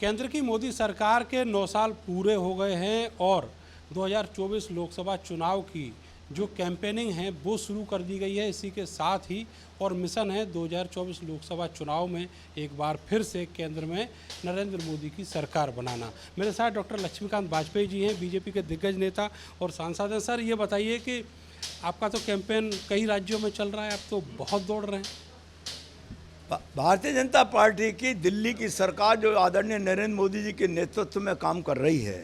केंद्र की मोदी सरकार के 9 साल पूरे हो गए हैं और 2024 लोकसभा चुनाव की जो कैंपेनिंग है वो शुरू कर दी गई है। इसी के साथ ही और मिशन है 2024 लोकसभा चुनाव में एक बार फिर से केंद्र में नरेंद्र मोदी की सरकार बनाना। मेरे साथ डॉक्टर लक्ष्मीकांत वाजपेयी जी हैं, बीजेपी के दिग्गज नेता और सांसद हैं। सर, ये बताइए कि आपका तो कैंपेन कई राज्यों में चल रहा है, आप तो बहुत दौड़ रहे हैं। भारतीय जनता पार्टी की दिल्ली की सरकार जो आदरणीय नरेंद्र मोदी जी के नेतृत्व में काम कर रही है,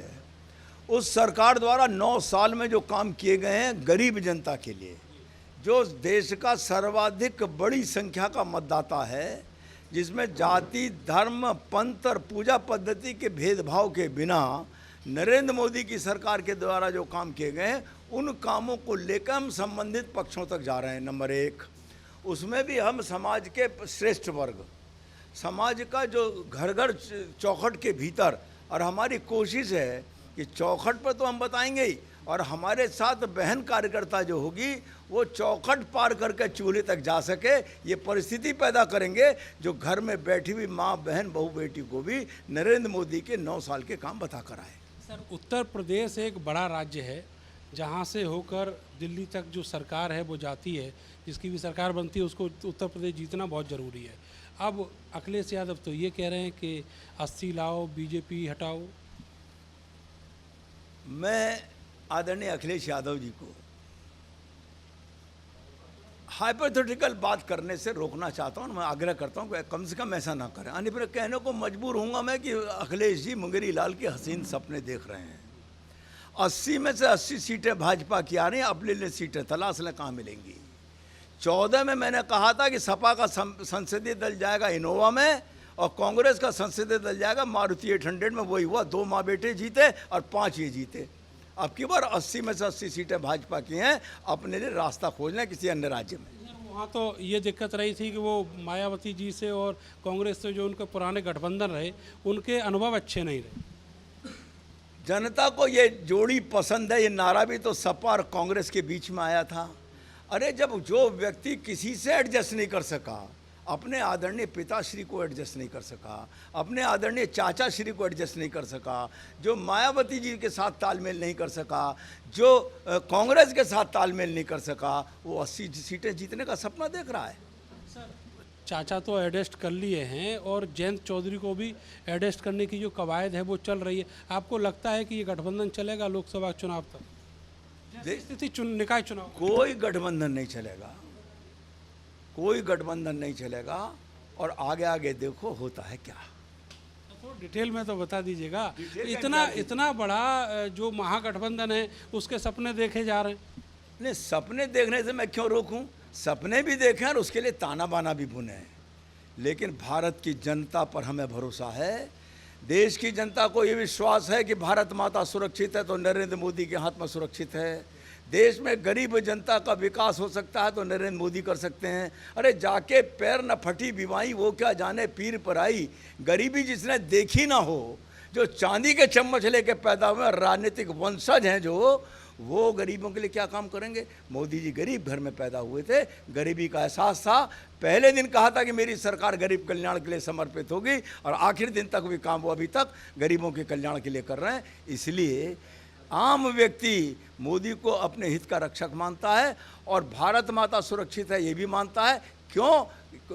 उस सरकार द्वारा 9 साल में जो काम किए गए हैं गरीब जनता के लिए, जो देश का सर्वाधिक बड़ी संख्या का मतदाता है, जिसमें जाति, धर्म, पंथ और पूजा पद्धति के भेदभाव के बिना नरेंद्र मोदी की सरकार के द्वारा जो काम किए गए हैं, उन कामों को लेकर हम संबंधित पक्षों तक जा रहे हैं। नंबर 1, उसमें भी हम समाज के श्रेष्ठ वर्ग, समाज का जो घर घर चौखट के भीतर, और हमारी कोशिश है कि चौखट पर तो हम बताएंगे ही, और हमारे साथ बहन कार्यकर्ता जो होगी वो चौखट पार करके चूल्हे तक जा सके, ये परिस्थिति पैदा करेंगे जो घर में बैठी हुई माँ, बहन, बहू, बेटी को भी नरेंद्र मोदी के 9 साल के काम बता कर आए। सर, उत्तर प्रदेश एक बड़ा राज्य है जहाँ से होकर दिल्ली तक जो सरकार है वो जाती है, जिसकी भी सरकार बनती है उसको उत्तर प्रदेश जीतना बहुत ज़रूरी है। अब अखिलेश यादव तो ये कह रहे हैं कि 80 लाओ, बीजेपी हटाओ। मैं आदरणीय अखिलेश यादव जी को हाइपोथेटिकल बात करने से रोकना चाहता हूँ। मैं आग्रह करता हूँ कि कम से कम ऐसा ना करें, अन्य फिर कहने को मजबूर हूँगा मैं कि अखिलेश जी मुंगेरी लाल के हसीन सपने देख रहे हैं। 80 में से 80 सीटें भाजपा की आ रही हैं, अपने लिए सीटें तलाश लें, कहाँ मिलेंगी। 14 में मैंने कहा था कि सपा का संसदीय दल जाएगा इनोवा में और कांग्रेस का संसदीय दल जाएगा मारुति 800 में। वही हुआ, 2 माँ बेटे जीते और 5 ये जीते। अब की बार 80 में से 80 सीटें भाजपा की हैं, अपने लिए रास्ता खोज लें किसी अन्य राज्य में। वहाँ तो ये दिक्कत रही थी कि वो मायावती जी से और कांग्रेस से जो उनके पुराने गठबंधन रहे, उनके अनुभव अच्छे नहीं रहे। जनता को ये जोड़ी पसंद है, ये नारा भी तो सपा और कांग्रेस के बीच में आया था। अरे जब जो व्यक्ति किसी से एडजस्ट नहीं कर सका, अपने आदरणीय पिताश्री को एडजस्ट नहीं कर सका, अपने आदरणीय चाचा श्री को एडजस्ट नहीं कर सका, जो मायावती जी के साथ तालमेल नहीं कर सका, जो कांग्रेस के साथ तालमेल नहीं कर सका, वो 80 सीटें जीतने का सपना देख रहा है। सर, चाचा तो एडजस्ट कर लिए हैं और जयंत चौधरी को भी एडजस्ट करने की जो कवायद है वो चल रही है। आपको लगता है कि ये गठबंधन चलेगा लोकसभा चुनाव तक? स्थिति निकाय चुनाव कोई गठबंधन नहीं चलेगा, कोई गठबंधन नहीं चलेगा। और आगे आगे देखो होता है क्या। तो डिटेल में तो बता दीजिएगा। इतना बड़ा जो महागठबंधन है उसके सपने देखे जा रहे हैं। नहीं, सपने देखने से मैं क्यों रोकूं? सपने भी देखें और उसके लिए ताना बाना भी बुने, लेकिन भारत की जनता पर हमें भरोसा है। देश की जनता को ये विश्वास है कि भारत माता सुरक्षित है तो नरेंद्र मोदी के हाथ में सुरक्षित है। देश में गरीब जनता का विकास हो सकता है तो नरेंद्र मोदी कर सकते हैं। अरे जाके पैर न फटी बीमाई, वो क्या जाने पीर पर आई। गरीबी जिसने देखी ना हो, जो चांदी के चम्मच लेके पैदा हुए राजनीतिक वंशज हैं, जो वो गरीबों के लिए क्या काम करेंगे। मोदी जी गरीब घर में पैदा हुए थे, गरीबी का एहसास था। पहले दिन कहा था कि मेरी सरकार गरीब कल्याण के लिए समर्पित होगी, और आखिर दिन तक भी काम वो अभी तक गरीबों के कल्याण के लिए कर रहे हैं। इसलिए आम व्यक्ति मोदी को अपने हित का रक्षक मानता है और भारत माता सुरक्षित है ये भी मानता है। क्यों?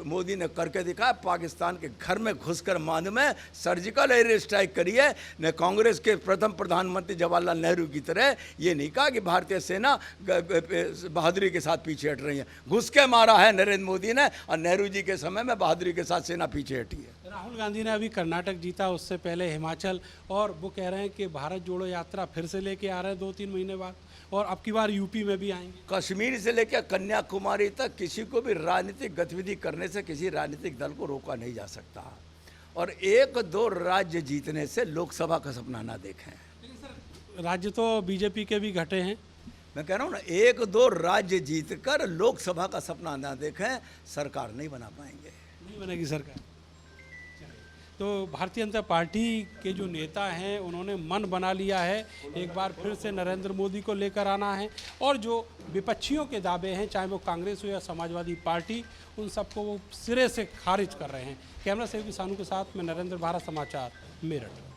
मोदी ने करके दिखाया। पाकिस्तान के घर में घुसकर मान में सर्जिकल एयर स्ट्राइक करी है। न कांग्रेस के प्रथम प्रधानमंत्री जवाहरलाल नेहरू की तरह ये नहीं कहा कि भारतीय सेना बहादुरी के साथ पीछे हट रही है। घुस के मारा है नरेंद्र मोदी ने, और नेहरू जी के समय में बहादुरी के साथ सेना पीछे हटी है। राहुल गांधी ने अभी कर्नाटक जीता, उससे पहले हिमाचल, और वो कह रहे हैं कि भारत जोड़ो यात्रा फिर से लेके आ रहे हैं 2-3 महीने बाद, और अब की बार यूपी में भी आएंगे। कश्मीर से लेकर कन्याकुमारी तक किसी को भी राजनीतिक गतिविधि करने से किसी राजनीतिक दल को रोका नहीं जा सकता। और 1-2 राज्य जीतने से लोकसभा का सपना ना देखें। लेकिन सर, राज्य तो बीजेपी के भी घटे हैं। मैं कह रहा हूँ ना, 1-2 राज्य जीतकर लोकसभा का सपना ना देखें, सरकार नहीं बना पाएंगे। नहीं बनेगी सरकार। तो भारतीय जनता पार्टी के जो नेता हैं उन्होंने मन बना लिया है एक बार फिर से नरेंद्र मोदी को लेकर आना है, और जो विपक्षियों के दावे हैं चाहे वो कांग्रेस हो या समाजवादी पार्टी, उन सबको वो सिरे से खारिज कर रहे हैं। कैमरा सहयोगी सानू के साथ मैं नरेंद्र, भारत समाचार, मेरठ।